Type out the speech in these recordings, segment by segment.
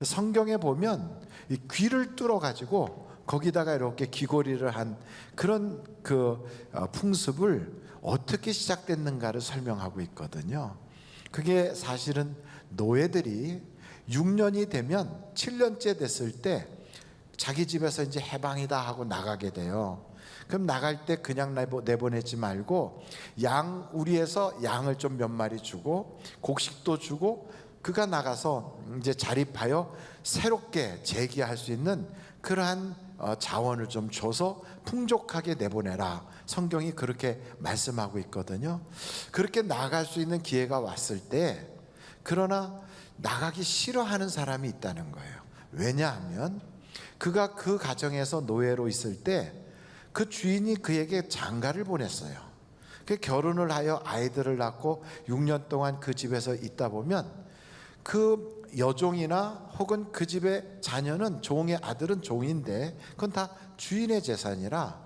성경에 보면 이 귀를 뚫어 가지고 거기다가 이렇게 귀걸이를 한 그런 풍습을 어떻게 시작됐는가를 설명하고 있거든요. 그게 사실은 노예들이 6년이 되면 7년째 됐을 때 자기 집에서 이제 해방이다 하고 나가게 돼요. 그럼 나갈 때 그냥 내보내지 말고 우리에서 양을 좀 몇 마리 주고 곡식도 주고 그가 나가서 이제 자립하여 새롭게 재기할 수 있는 그러한 자원을 좀 줘서 풍족하게 내보내라. 성경이 그렇게 말씀하고 있거든요. 그렇게 나갈 수 있는 기회가 왔을 때 그러나 나가기 싫어하는 사람이 있다는 거예요. 왜냐하면 그가 그 가정에서 노예로 있을 때 그 주인이 그에게 장가를 보냈어요. 그 결혼을 하여 아이들을 낳고 6년 동안 그 집에서 있다 보면 그 여종이나 혹은 그 집의 자녀는 종의 아들은 종인데 그건 다 주인의 재산이라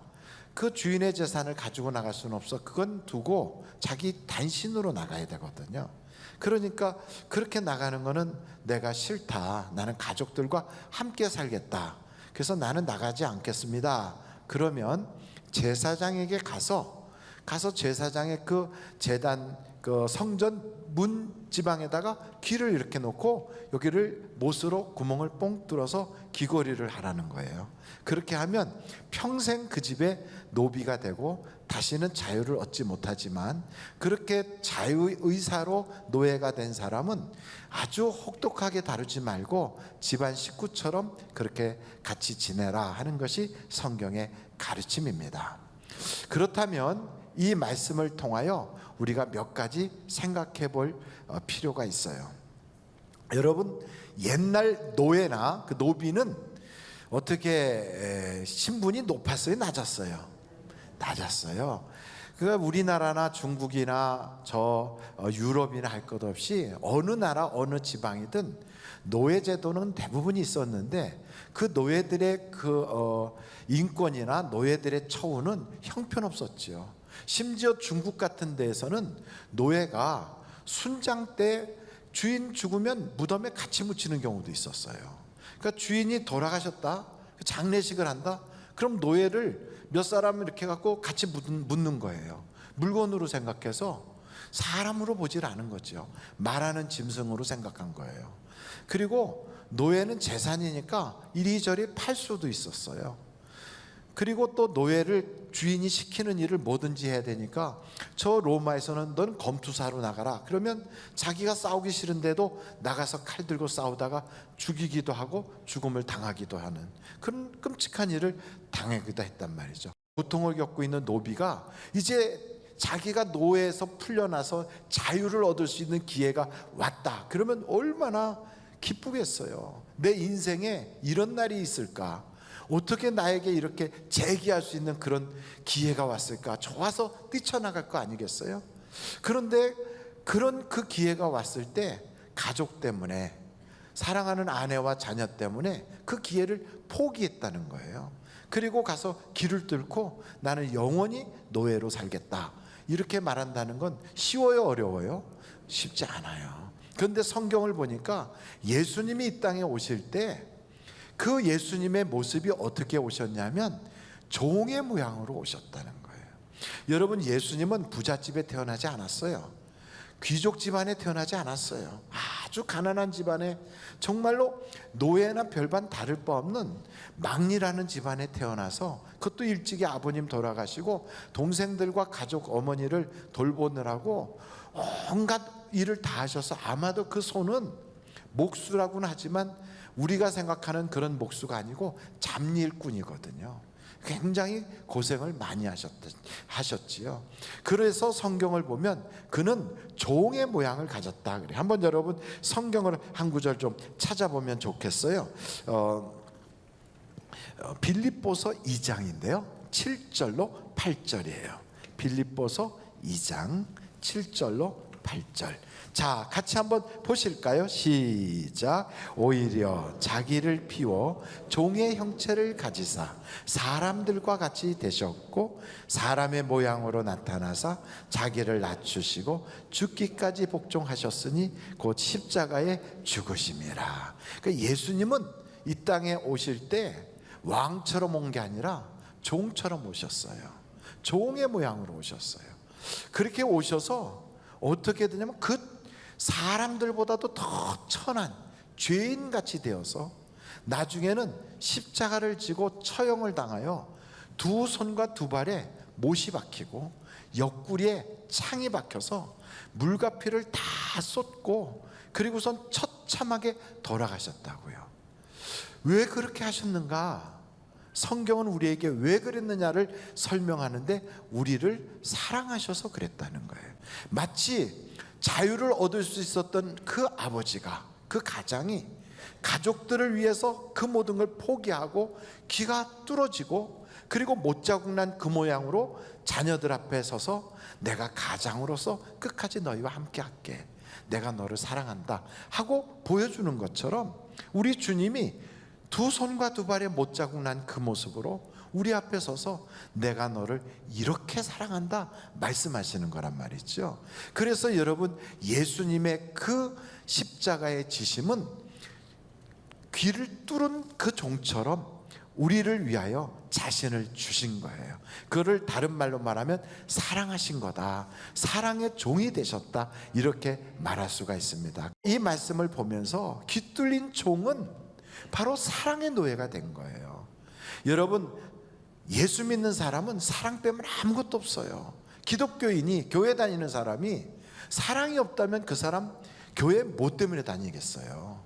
그 주인의 재산을 가지고 나갈 수는 없어. 그건 두고 자기 단신으로 나가야 되거든요. 그러니까 그렇게 나가는 거는 내가 싫다. 나는 가족들과 함께 살겠다. 그래서 나는 나가지 않겠습니다. 그러면 제사장에게 가서 제사장의 그 제단 그 성전 문 지방에다가 귀를 이렇게 놓고 여기를 못으로 구멍을 뽕 뚫어서 귀걸이를 하라는 거예요. 그렇게 하면 평생 그 집에 노비가 되고 다시는 자유를 얻지 못하지만 그렇게 자유의사로 노예가 된 사람은 아주 혹독하게 다루지 말고 집안 식구처럼 그렇게 같이 지내라 하는 것이 성경의 가르침입니다. 그렇다면 이 말씀을 통하여 우리가 몇 가지 생각해 볼 필요가 있어요. 여러분, 옛날 노예나 그 노비는 어떻게 신분이 높았어요? 낮았어요? 낮았어요. 그러니까 우리나라나 중국이나 유럽이나 할 것 없이 어느 나라 어느 지방이든 노예 제도는 대부분이 있었는데 그 노예들의 인권이나 노예들의 처우는 형편없었지요. 심지어 중국 같은 데에서는 노예가 순장 때 주인 죽으면 무덤에 같이 묻히는 경우도 있었어요. 그러니까 주인이 돌아가셨다, 장례식을 한다, 그럼 노예를 몇 사람 이렇게 갖고 같이 묻는 거예요. 물건으로 생각해서 사람으로 보질 않은 거죠. 말하는 짐승으로 생각한 거예요. 그리고 노예는 재산이니까 이리저리 팔 수도 있었어요. 그리고 또 노예를 주인이 시키는 일을 뭐든지 해야 되니까 저 로마에서는 넌 검투사로 나가라. 그러면 자기가 싸우기 싫은데도 나가서 칼 들고 싸우다가 죽이기도 하고 죽음을 당하기도 하는 그런 끔찍한 일을 당하기도 했단 말이죠. 고통을 겪고 있는 노비가 이제 자기가 노예에서 풀려나서 자유를 얻을 수 있는 기회가 왔다. 그러면 얼마나 기쁘겠어요. 내 인생에 이런 날이 있을까? 어떻게 나에게 이렇게 재기할 수 있는 그런 기회가 왔을까? 좋아서 뛰쳐나갈 거 아니겠어요? 그런데 그런 그 기회가 왔을 때 가족 때문에, 사랑하는 아내와 자녀 때문에 그 기회를 포기했다는 거예요. 그리고 가서 길을 뚫고 나는 영원히 노예로 살겠다, 이렇게 말한다는 건 쉬워요, 어려워요? 쉽지 않아요. 그런데 성경을 보니까 예수님이 이 땅에 오실 때 그 예수님의 모습이 어떻게 오셨냐면 종의 모양으로 오셨다는 거예요. 여러분, 예수님은 부잣집에 태어나지 않았어요. 귀족 집안에 태어나지 않았어요. 아주 가난한 집안에, 정말로 노예나 별반 다를 바 없는 막리라는 집안에 태어나서, 그것도 일찍이 아버님 돌아가시고 동생들과 가족 어머니를 돌보느라고 온갖 일을 다 하셔서 아마도 그 손은 목수라고는 하지만 우리가 생각하는 그런 목수가 아니고 잡일꾼이거든요. 굉장히 고생을 많이 하셨지요. 그래서 성경을 보면 그는 종의 모양을 가졌다 그래요. 한번 여러분 성경을 한 구절 좀 찾아보면 좋겠어요. 빌립보서 2장인데요 7절로 8절이에요. 빌립보서 2장 7절로 8절. 자, 같이 한번 보실까요? 시작. 오히려 자기를 비워 종의 형체를 가지사 사람들과 같이 되셨고 사람의 모양으로 나타나사 자기를 낮추시고 죽기까지 복종하셨으니 곧 십자가에 죽으심이라. 그러니까 예수님은 이 땅에 오실 때 왕처럼 온 게 아니라 종처럼 오셨어요. 종의 모양으로 오셨어요. 그렇게 오셔서 어떻게 되냐면 그 사람들보다도 더 천한 죄인같이 되어서 나중에는 십자가를 지고 처형을 당하여 두 손과 두 발에 못이 박히고 옆구리에 창이 박혀서 물과 피를 다 쏟고 그리고선 처참하게 돌아가셨다고요. 왜 그렇게 하셨는가? 성경은 우리에게 왜 그랬느냐를 설명하는데 우리를 사랑하셔서 그랬다는 거예요. 마치 자유를 얻을 수 있었던 그 아버지가, 그 가장이 가족들을 위해서 그 모든 걸 포기하고 귀가 뚫어지고 그리고 못자국 난 그 모양으로 자녀들 앞에 서서 내가 가장으로서 끝까지 너희와 함께 할게, 내가 너를 사랑한다 하고 보여주는 것처럼 우리 주님이 두 손과 두 발에 못자국 난 그 모습으로 우리 앞에 서서 내가 너를 이렇게 사랑한다 말씀하시는 거란 말이죠. 그래서 여러분, 예수님의 그 십자가의 지심은 귀를 뚫은 그 종처럼 우리를 위하여 자신을 주신 거예요. 그를 다른 말로 말하면 사랑하신 거다, 사랑의 종이 되셨다, 이렇게 말할 수가 있습니다. 이 말씀을 보면서 귀 뚫린 종은 바로 사랑의 노예가 된 거예요. 여러분, 예수 믿는 사람은 사랑 빼면 아무것도 없어요. 기독교인이, 교회 다니는 사람이 사랑이 없다면 그 사람 교회 뭐 때문에 다니겠어요?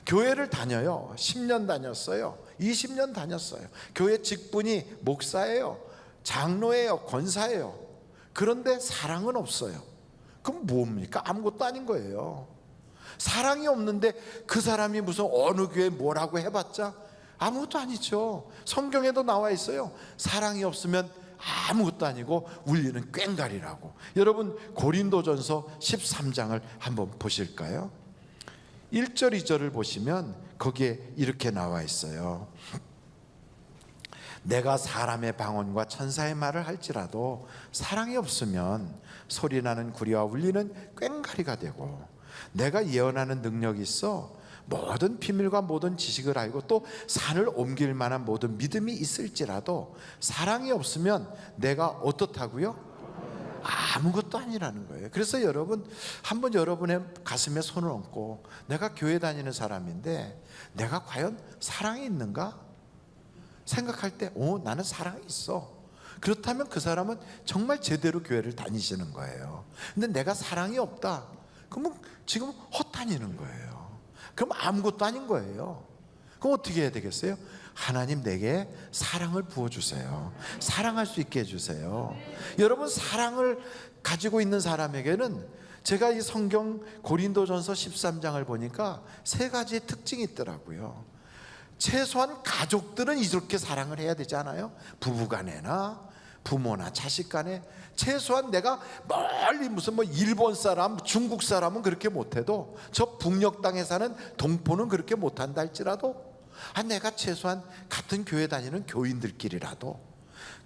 교회를 다녀요. 10년 다녔어요. 20년 다녔어요. 교회 직분이 목사예요, 장로예요, 권사예요. 그런데 사랑은 없어요. 그럼 뭡니까? 아무것도 아닌 거예요. 사랑이 없는데 그 사람이 무슨 어느 교회 뭐라고 해봤자 아무것도 아니죠. 성경에도 나와 있어요. 사랑이 없으면 아무것도 아니고 울리는 꽹과리라고. 여러분, 고린도전서 13장을 한번 보실까요? 1절 2절을 보시면 거기에 이렇게 나와 있어요. 내가 사람의 방언과 천사의 말을 할지라도 사랑이 없으면 소리나는 구리와 울리는 꽹과리가 되고, 내가 예언하는 능력이 있어 모든 비밀과 모든 지식을 알고 또 산을 옮길 만한 모든 믿음이 있을지라도 사랑이 없으면 내가 어떻다고요? 아무것도 아니라는 거예요. 그래서 여러분, 한번 여러분의 가슴에 손을 얹고 내가 교회 다니는 사람인데 내가 과연 사랑이 있는가 생각할 때 나는 사랑이 있어. 그렇다면 그 사람은 정말 제대로 교회를 다니시는 거예요. 근데 내가 사랑이 없다, 그러면 지금 헛다니는 거예요. 그럼 아무것도 아닌 거예요. 그럼 어떻게 해야 되겠어요? 하나님, 내게 사랑을 부어주세요. 사랑할 수 있게 해주세요. 여러분, 사랑을 가지고 있는 사람에게는, 제가 이 성경 고린도전서 13장을 보니까 세 가지의 특징이 있더라고요. 최소한 가족들은 이렇게 사랑을 해야 되지 않아요? 부부간에나 부모나 자식간에 최소한 내가 멀리 무슨 일본 사람, 중국 사람은 그렇게 못해도 저 북녘 땅에 사는 동포는 그렇게 못한다 할지라도 내가 최소한 같은 교회 다니는 교인들끼리라도,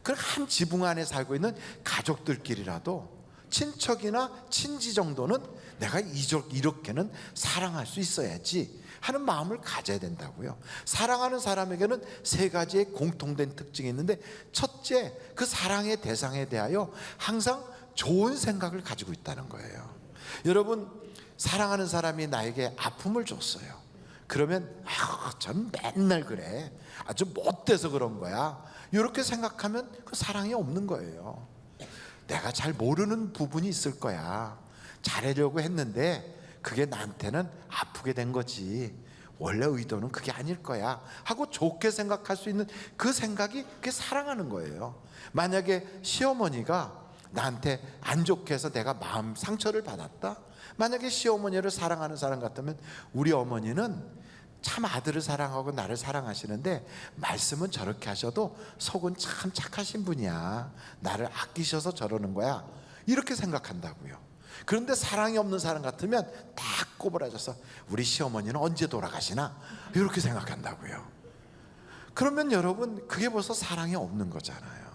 그 한 지붕 안에 살고 있는 가족들끼리라도 친척이나 친지 정도는 내가 이렇게는 사랑할 수 있어야지 하는 마음을 가져야 된다고요. 사랑하는 사람에게는 세 가지의 공통된 특징이 있는데, 첫째, 그 사랑의 대상에 대하여 항상 좋은 생각을 가지고 있다는 거예요. 여러분, 사랑하는 사람이 나에게 아픔을 줬어요. 그러면 전 맨날 그래, 아주 못돼서 그런 거야, 이렇게 생각하면 그 사랑이 없는 거예요. 내가 잘 모르는 부분이 있을 거야, 잘하려고 했는데 그게 나한테는 아프게 된 거지, 원래 의도는 그게 아닐 거야 하고 좋게 생각할 수 있는 그 생각이, 그게 사랑하는 거예요. 만약에 시어머니가 나한테 안 좋게 해서 내가 마음 상처를 받았다, 만약에 시어머니를 사랑하는 사람 같으면 우리 어머니는 참 아들을 사랑하고 나를 사랑하시는데 말씀은 저렇게 하셔도 속은 참 착하신 분이야, 나를 아끼셔서 저러는 거야, 이렇게 생각한다고요. 그런데 사랑이 없는 사람 같으면 딱 꼬부라져서 우리 시어머니는 언제 돌아가시나 이렇게 생각한다고요. 그러면 여러분, 그게 벌써 사랑이 없는 거잖아요.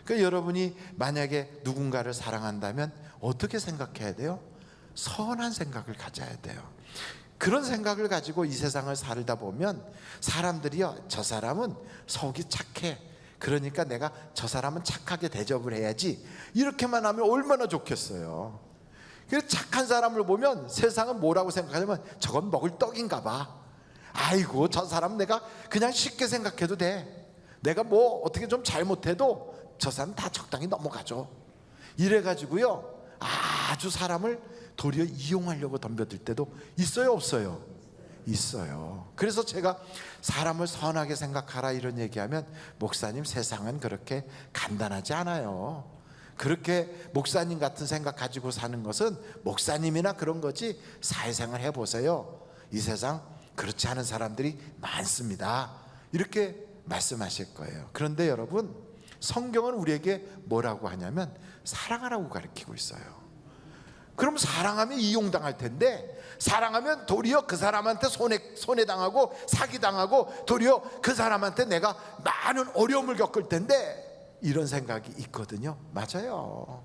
그러니까 여러분이 만약에 누군가를 사랑한다면 어떻게 생각해야 돼요? 선한 생각을 가져야 돼요. 그런 생각을 가지고 이 세상을 살다 보면 사람들이요, 저 사람은 속이 착해, 그러니까 내가 저 사람은 착하게 대접을 해야지, 이렇게만 하면 얼마나 좋겠어요. 그래서 착한 사람을 보면 세상은 뭐라고 생각하냐면 저건 먹을 떡인가 봐, 아이고 저 사람 내가 그냥 쉽게 생각해도 돼, 내가 뭐 어떻게 좀 잘못해도 저 사람 다 적당히 넘어가죠. 이래가지고요 아주 사람을 도리어 이용하려고 덤벼들 때도 있어요, 없어요? 있어요. 그래서 제가 사람을 선하게 생각하라 이런 얘기하면, 목사님 세상은 그렇게 간단하지 않아요. 그렇게 목사님 같은 생각 가지고 사는 것은 목사님이나 그런 거지, 사회생활 해보세요, 이 세상 그렇지 않은 사람들이 많습니다, 이렇게 말씀하실 거예요. 그런데 여러분, 성경은 우리에게 뭐라고 하냐면 사랑하라고 가르치고 있어요. 그럼 사랑하면 이용당할 텐데, 사랑하면 도리어 그 사람한테 손해당하고 사기당하고 도리어 그 사람한테 내가 많은 어려움을 겪을 텐데, 이런 생각이 있거든요. 맞아요.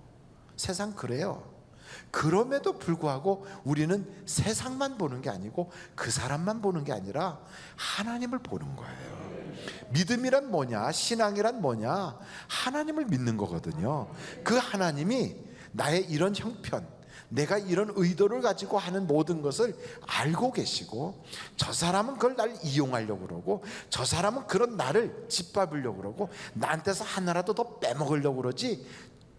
세상 그래요. 그럼에도 불구하고 우리는 세상만 보는 게 아니고 그 사람만 보는 게 아니라 하나님을 보는 거예요. 믿음이란 뭐냐, 신앙이란 뭐냐, 하나님을 믿는 거거든요. 그 하나님이 나의 이런 형편, 내가 이런 의도를 가지고 하는 모든 것을 알고 계시고, 저 사람은 그걸 날 이용하려고 그러고, 저 사람은 그런 나를 짓밟으려고 그러고, 나한테서 하나라도 더 빼먹으려고 그러지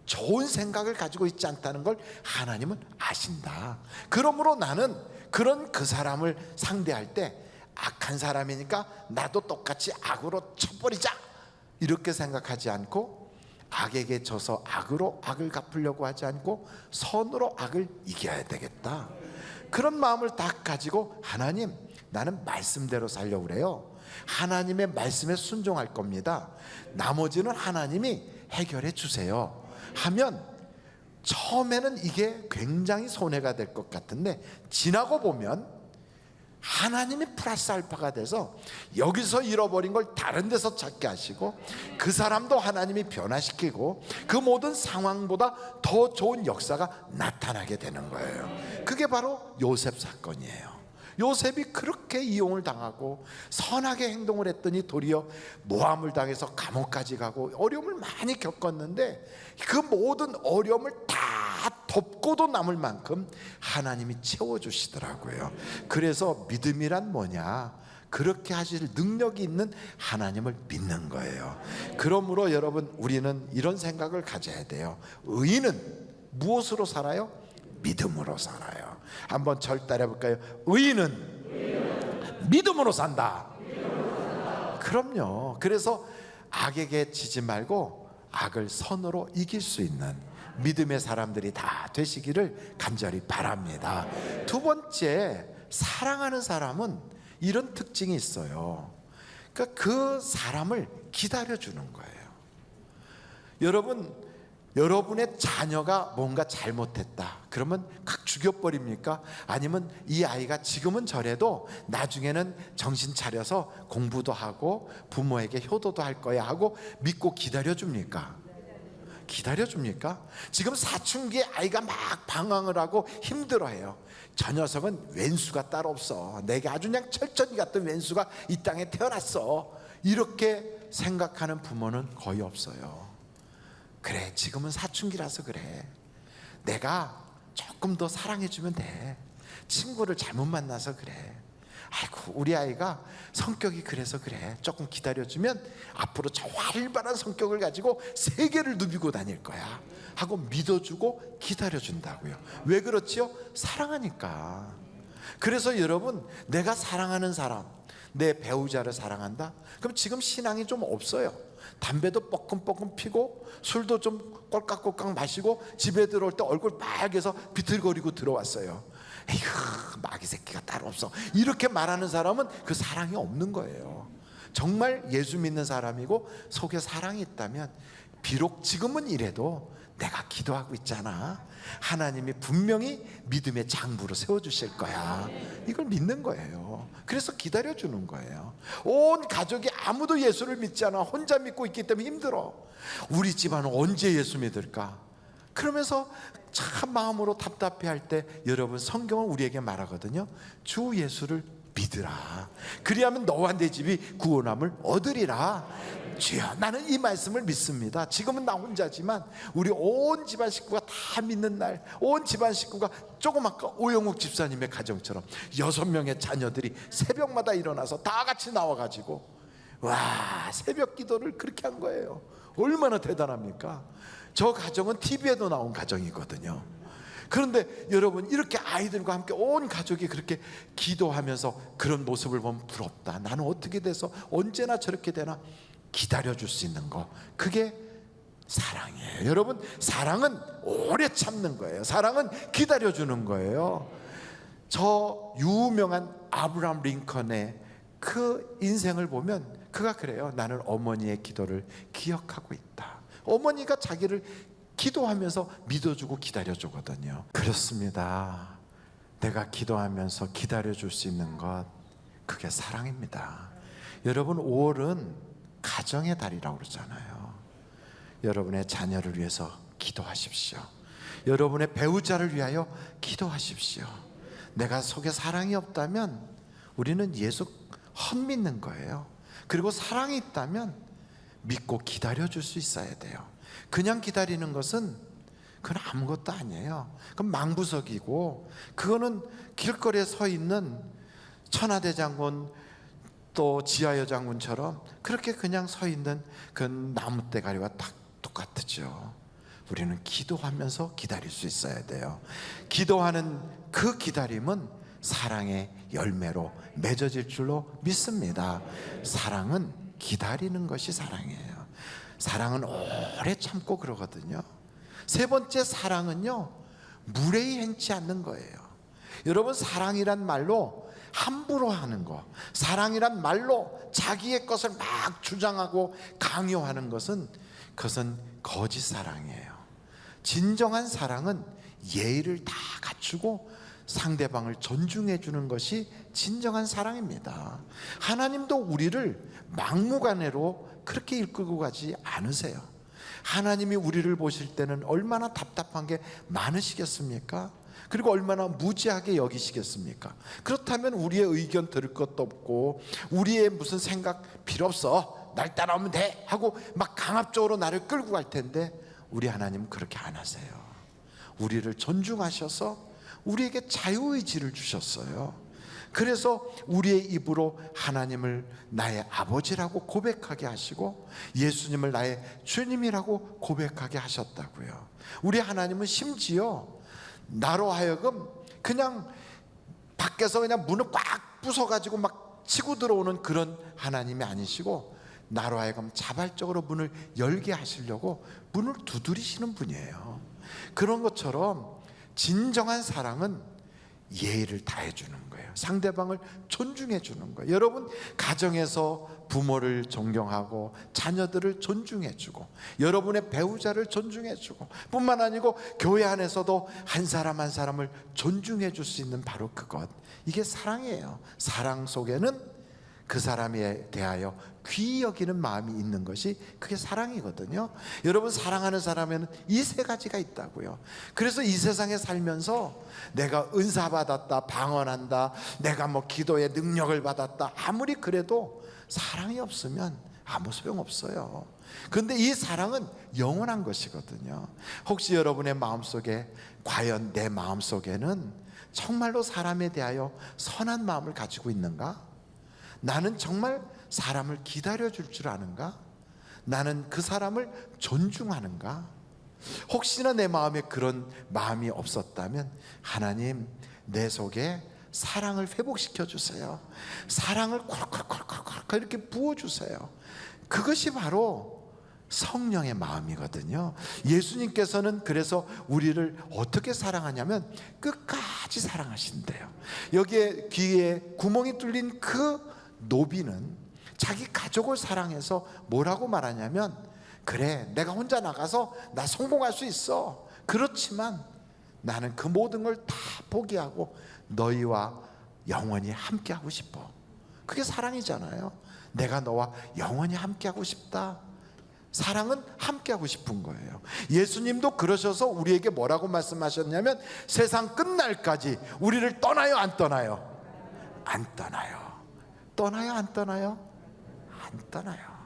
좋은 생각을 가지고 있지 않다는 걸 하나님은 아신다. 그러므로 나는 그런 그 사람을 상대할 때 악한 사람이니까 나도 똑같이 악으로 쳐버리자, 이렇게 생각하지 않고, 악에게 져서 악으로 악을 갚으려고 하지 않고 선으로 악을 이겨야 되겠다, 그런 마음을 딱 가지고, 하나님 나는 말씀대로 살려고 그래요, 하나님의 말씀에 순종할 겁니다, 나머지는 하나님이 해결해 주세요 하면, 처음에는 이게 굉장히 손해가 될 것 같은데 지나고 보면 하나님이 플러스 알파가 돼서 여기서 잃어버린 걸 다른 데서 찾게 하시고, 그 사람도 하나님이 변화시키고 그 모든 상황보다 더 좋은 역사가 나타나게 되는 거예요. 그게 바로 요셉 사건이에요. 요셉이 그렇게 이용을 당하고 선하게 행동을 했더니 도리어 모함을 당해서 감옥까지 가고 어려움을 많이 겪었는데, 그 모든 어려움을 다 덮고도 남을 만큼 하나님이 채워주시더라고요. 그래서 믿음이란 뭐냐, 그렇게 하실 능력이 있는 하나님을 믿는 거예요. 그러므로 여러분, 우리는 이런 생각을 가져야 돼요. 의인은 무엇으로 살아요? 믿음으로 살아요. 한번 절 따라 해볼까요? 의인은 믿음으로 산다. 그럼요. 그래서 악에게 지지 말고 악을 선으로 이길 수 있는 믿음의 사람들이 다 되시기를 간절히 바랍니다. 두 번째, 사랑하는 사람은 이런 특징이 있어요. 그러니까 그 사람을 기다려주는 거예요. 여러분의 자녀가 뭔가 잘못했다 그러면 각 죽여버립니까? 아니면 이 아이가 지금은 저래도 나중에는 정신 차려서 공부도 하고 부모에게 효도도 할 거야 하고 믿고 기다려줍니까? 기다려줍니까? 지금 사춘기에 아이가 막 방황을 하고 힘들어해요. 저 녀석은 왼수가 따로 없어, 내게 아주 그냥 철저히 같은 왼수가 이 땅에 태어났어, 이렇게 생각하는 부모는 거의 없어요. 그래, 지금은 사춘기라서 그래, 내가 조금 더 사랑해주면 돼, 친구를 잘못 만나서 그래, 아이고 우리 아이가 성격이 그래서 그래, 조금 기다려주면 앞으로 저 활발한 성격을 가지고 세계를 누비고 다닐 거야 하고 믿어주고 기다려준다고요. 왜 그렇지요? 사랑하니까. 그래서 여러분, 내가 사랑하는 사람, 내 배우자를 사랑한다? 그럼 지금 신앙이 좀 없어요. 담배도 뻐끔뻐끔 피고 술도 좀 꼴깍꼴깍 마시고 집에 들어올 때 얼굴 빨개서 비틀거리고 들어왔어요. 에휴, 마귀 새끼가 따로 없어, 이렇게 말하는 사람은 그 사랑이 없는 거예요. 정말 예수 믿는 사람이고 속에 사랑이 있다면 비록 지금은 이래도 내가 기도하고 있잖아. 하나님이 분명히 믿음의 장부로 세워주실 거야. 이걸 믿는 거예요. 그래서 기다려주는 거예요. 온 가족이 아무도 예수를 믿지 않아. 혼자 믿고 있기 때문에 힘들어. 우리 집안은 언제 예수 믿을까? 그러면서 참 마음으로 답답해할 때 여러분, 성경은 우리에게 말하거든요. 주 예수를 믿으라. 그리하면 너와 내 집이 구원함을 얻으리라. 주여, 나는 이 말씀을 믿습니다. 지금은 나 혼자지만 우리 온 집안 식구가 다 믿는 날, 온 집안 식구가 조금 아까 오영욱 집사님의 가정처럼 6명의 자녀들이 새벽마다 일어나서 다 같이 나와가지고 와, 새벽 기도를 그렇게 한 거예요. 얼마나 대단합니까? 저 가정은 TV에도 나온 가정이거든요. 그런데 여러분, 이렇게 아이들과 함께 온 가족이 그렇게 기도하면서 그런 모습을 보면 부럽다. 나는 어떻게 돼서 언제나 저렇게 되나? 기다려줄 수 있는 거, 그게 사랑이에요. 여러분, 사랑은 오래 참는 거예요. 사랑은 기다려주는 거예요. 저 유명한 아브라함 링컨의 그 인생을 보면 그가 그래요. 나는 어머니의 기도를 기억하고 있다. 어머니가 자기를 기도하면서 믿어주고 기다려주거든요. 그렇습니다. 내가 기도하면서 기다려줄 수 있는 것, 그게 사랑입니다. 여러분, 5월은 가정의 달이라고 그러잖아요. 여러분의 자녀를 위해서 기도하십시오. 여러분의 배우자를 위하여 기도하십시오. 내가 속에 사랑이 없다면 우리는 예수 헛믿는 거예요. 그리고 사랑이 있다면 믿고 기다려줄 수 있어야 돼요. 그냥 기다리는 것은 그건 아무것도 아니에요. 그건 망부석이고, 그거는 길거리에 서 있는 천하대장군 또 지하여 장군처럼 그렇게 그냥 서 있는 그 나무 대가리와 딱 똑같죠. 우리는 기도하면서 기다릴 수 있어야 돼요. 기도하는 그 기다림은 사랑의 열매로 맺어질 줄로 믿습니다. 사랑은 기다리는 것이 사랑이에요. 사랑은 오래 참고 그러거든요. 세 번째, 사랑은요, 무례히 행치 않는 거예요. 여러분, 사랑이란 말로 함부로 하는 거, 사랑이란 말로 자기의 것을 막 주장하고 강요하는 것은, 그것은 거짓 사랑이에요. 진정한 사랑은 예의를 다 갖추고 상대방을 존중해 주는 것이 진정한 사랑입니다. 하나님도 우리를 막무가내로 그렇게 이끌고 가지 않으세요. 하나님이 우리를 보실 때는 얼마나 답답한 게 많으시겠습니까? 그리고 얼마나 무지하게 여기시겠습니까? 그렇다면 우리의 의견 들을 것도 없고, 우리의 무슨 생각 필요 없어, 날 따라오면 돼 하고 막 강압적으로 나를 끌고 갈 텐데, 우리 하나님은 그렇게 안 하세요. 우리를 존중하셔서 우리에게 자유의지를 주셨어요. 그래서 우리의 입으로 하나님을 나의 아버지라고 고백하게 하시고 예수님을 나의 주님이라고 고백하게 하셨다고요. 우리 하나님은 심지어 나로 하여금 그냥 밖에서 그냥 문을 꽉 부숴가지고 막 치고 들어오는 그런 하나님이 아니시고, 나로 하여금 자발적으로 문을 열게 하시려고 문을 두드리시는 분이에요. 그런 것처럼 진정한 사랑은 예의를 다해 주는 거예요. 상대방을 존중해 주는 거예요. 여러분, 가정에서 부모를 존경하고 자녀들을 존중해 주고 여러분의 배우자를 존중해 주고, 뿐만 아니고 교회 안에서도 한 사람 한 사람을 존중해 줄 수 있는 바로 그것, 이게 사랑이에요. 사랑 속에는 그 사람에 대하여 귀히 여기는 마음이 있는 것이, 그게 사랑이거든요. 여러분, 사랑하는 사람에는 이 세 가지가 있다고요. 그래서 이 세상에 살면서 내가 은사 받았다, 방언한다, 내가 뭐 기도의 능력을 받았다, 아무리 그래도 사랑이 없으면 아무 소용없어요. 그런데 이 사랑은 영원한 것이거든요. 혹시 여러분의 마음속에, 과연 내 마음속에는 정말로 사람에 대하여 선한 마음을 가지고 있는가? 나는 정말 사람을 기다려줄 줄 아는가? 나는 그 사람을 존중하는가? 혹시나 내 마음에 그런 마음이 없었다면, 하나님, 내 속에 사랑을 회복시켜 주세요. 사랑을 콜콜콜콜콜 이렇게 부어주세요. 그것이 바로 성령의 마음이거든요. 예수님께서는 그래서 우리를 어떻게 사랑하냐면 끝까지 사랑하신대요. 여기에 귀에 구멍이 뚫린 그 노비는 자기 가족을 사랑해서 뭐라고 말하냐면, 그래, 내가 혼자 나가서 나 성공할 수 있어. 그렇지만 나는 그 모든 걸 다 포기하고 너희와 영원히 함께하고 싶어. 그게 사랑이잖아요. 내가 너와 영원히 함께하고 싶다. 사랑은 함께하고 싶은 거예요. 예수님도 그러셔서 우리에게 뭐라고 말씀하셨냐면 세상 끝날까지 우리를 떠나요, 안 떠나요? 안 떠나요. 떠나요, 안 떠나요? 안 떠나요.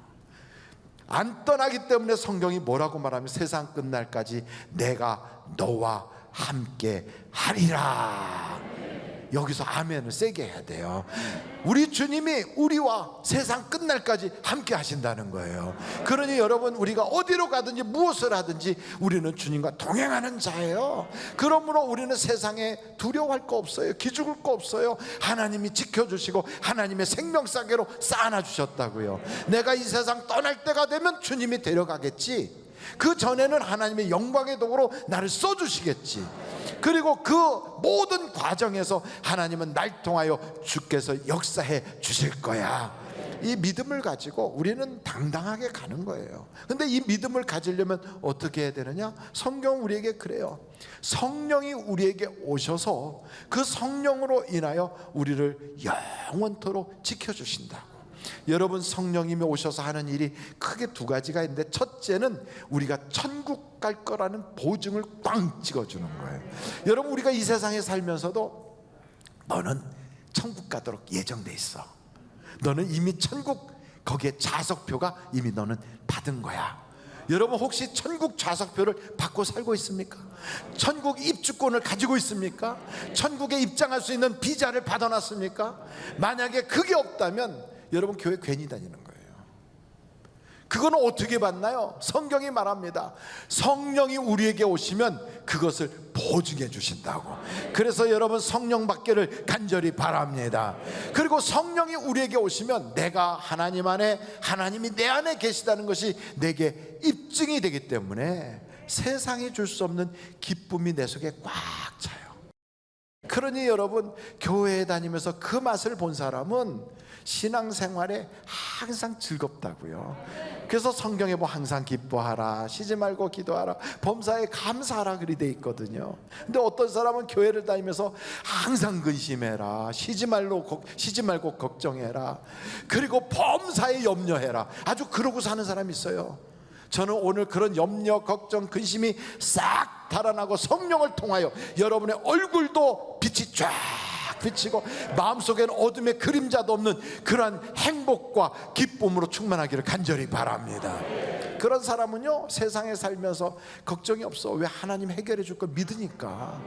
안 떠나기 때문에 성경이 뭐라고 말하면 세상 끝날까지 내가 너와 함께 하리라. 여기서 아멘을 세게 해야 돼요. 우리 주님이 우리와 세상 끝날까지 함께 하신다는 거예요. 그러니 여러분, 우리가 어디로 가든지 무엇을 하든지 우리는 주님과 동행하는 자예요. 그러므로 우리는 세상에 두려워할 거 없어요. 기죽을 거 없어요. 하나님이 지켜주시고 하나님의 생명싸개로 쌓아놔 주셨다고요. 내가 이 세상 떠날 때가 되면 주님이 데려가겠지. 그 전에는 하나님의 영광의 도구로 나를 써주시겠지. 그리고 그 모든 과정에서 하나님은 날 통하여 주께서 역사해 주실 거야. 이 믿음을 가지고 우리는 당당하게 가는 거예요. 근데 이 믿음을 가지려면 어떻게 해야 되느냐? 성경 우리에게 그래요. 성령이 우리에게 오셔서 그 성령으로 인하여 우리를 영원토록 지켜주신다. 여러분, 성령님이 오셔서 하는 일이 크게 두 가지가 있는데, 첫째는 우리가 천국 갈 거라는 보증을 꽝 찍어주는 거예요. 여러분, 우리가 이 세상에 살면서도 너는 천국 가도록 예정돼 있어. 너는 이미 천국, 거기에 좌석표가 이미 너는 받은 거야. 여러분, 혹시 천국 좌석표를 받고 살고 있습니까? 천국 입주권을 가지고 있습니까? 천국에 입장할 수 있는 비자를 받아놨습니까? 만약에 그게 없다면 여러분, 교회 괜히 다니는 거예요. 그거는 어떻게 받나요? 성경이 말합니다. 성령이 우리에게 오시면 그것을 보증해 주신다고. 그래서 여러분, 성령 받기를 간절히 바랍니다. 그리고 성령이 우리에게 오시면 내가 하나님 안에, 하나님이 내 안에 계시다는 것이 내게 입증이 되기 때문에 세상이 줄 수 없는 기쁨이 내 속에 꽉 차요. 그러니 여러분, 교회에 다니면서 그 맛을 본 사람은 신앙생활에 항상 즐겁다고요. 그래서 성경에 뭐 항상 기뻐하라, 쉬지 말고 기도하라, 범사에 감사하라 그리 돼 있거든요. 근데 어떤 사람은 교회를 다니면서 항상 근심해라, 쉬지 말고 걱정해라, 그리고 범사에 염려해라, 아주 그러고 사는 사람이 있어요. 저는 오늘 그런 염려, 걱정, 근심이 싹 달아나고 성령을 통하여 여러분의 얼굴도 빛이 쫙 비치고 마음속에는 어둠의 그림자도 없는 그러한 행복과 기쁨으로 충만하기를 간절히 바랍니다. 그런 사람은요, 세상에 살면서 걱정이 없어. 왜? 하나님 해결해 줄 걸 믿으니까.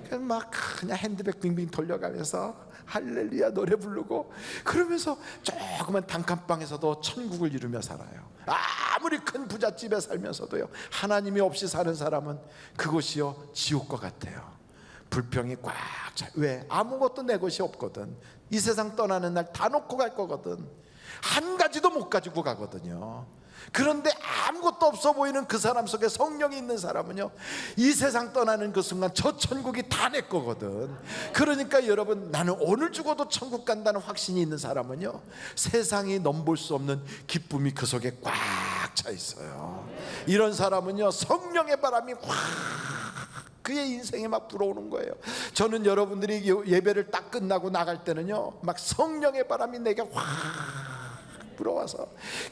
그냥 핸드백 빙빙 돌려가면서 할렐루야 노래 부르고 그러면서 조그만 단칸방에서도 천국을 이루며 살아요. 아무리 큰 부잣집에 살면서도요, 하나님이 없이 사는 사람은 그곳이요 지옥과 같아요. 불평이 꽉 차. 왜? 아무것도 내 것이 없거든. 이 세상 떠나는 날 다 놓고 갈 거거든. 한 가지도 못 가지고 가거든요. 그런데 아무것도 없어 보이는 그 사람 속에 성령이 있는 사람은요, 이 세상 떠나는 그 순간 저 천국이 다 내 거거든. 그러니까 여러분, 나는 오늘 죽어도 천국 간다는 확신이 있는 사람은요, 세상이 넘볼 수 없는 기쁨이 그 속에 꽉 차 있어요. 이런 사람은요, 성령의 바람이 확 그의 인생에 막 불어오는 거예요. 저는 여러분들이 예배를 딱 끝나고 나갈 때는요, 막 성령의 바람이 내게 확 불어와서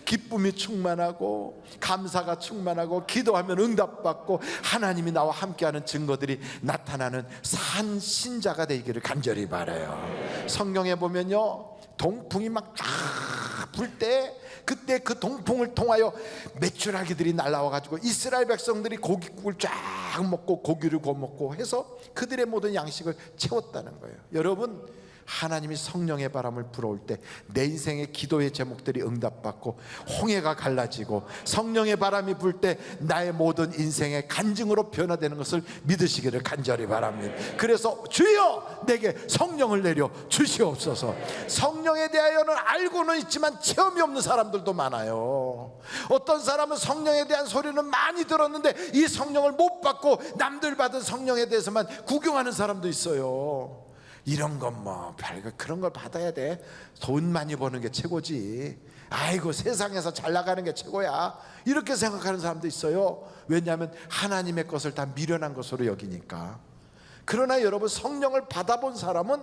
기쁨이 충만하고 감사가 충만하고 기도하면 응답받고 하나님이 나와 함께하는 증거들이 나타나는 산 신자가 되기를 간절히 바라요. 성경에 보면요, 동풍이 막 불 때, 그때 그 동풍을 통하여 메추라기들이 날라와가지고 이스라엘 백성들이 고깃국을 쫙 먹고 고기를 구워 먹고 해서 그들의 모든 양식을 채웠다는 거예요. 여러분, 하나님이 성령의 바람을 불어올 때 내 인생의 기도의 제목들이 응답받고 홍해가 갈라지고 성령의 바람이 불 때 나의 모든 인생의 간증으로 변화되는 것을 믿으시기를 간절히 바랍니다. 그래서 주여 내게 성령을 내려 주시옵소서. 성령에 대하여는 알고는 있지만 체험이 없는 사람들도 많아요. 어떤 사람은 성령에 대한 소리는 많이 들었는데 이 성령을 못 받고 남들 받은 성령에 대해서만 구경하는 사람도 있어요. 이런 건 뭐 별거 그런 걸 받아야 돼. 돈 많이 버는 게 최고지. 아이고 세상에서 잘 나가는 게 최고야. 이렇게 생각하는 사람도 있어요. 왜냐하면 하나님의 것을 다 미련한 것으로 여기니까. 그러나 여러분, 성령을 받아본 사람은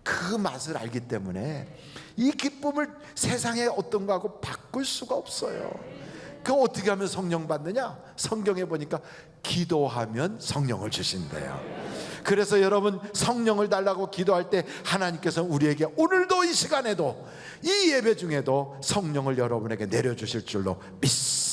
그 맛을 알기 때문에 이 기쁨을 세상의 어떤 거하고 바꿀 수가 없어요. 그 어떻게 하면 성령 받느냐? 성경에 보니까 기도하면 성령을 주신대요. 그래서 여러분, 성령을 달라고 기도할 때 하나님께서 우리에게 오늘도 이 시간에도 이 예배 중에도 성령을 여러분에게 내려주실 줄로 믿습니다.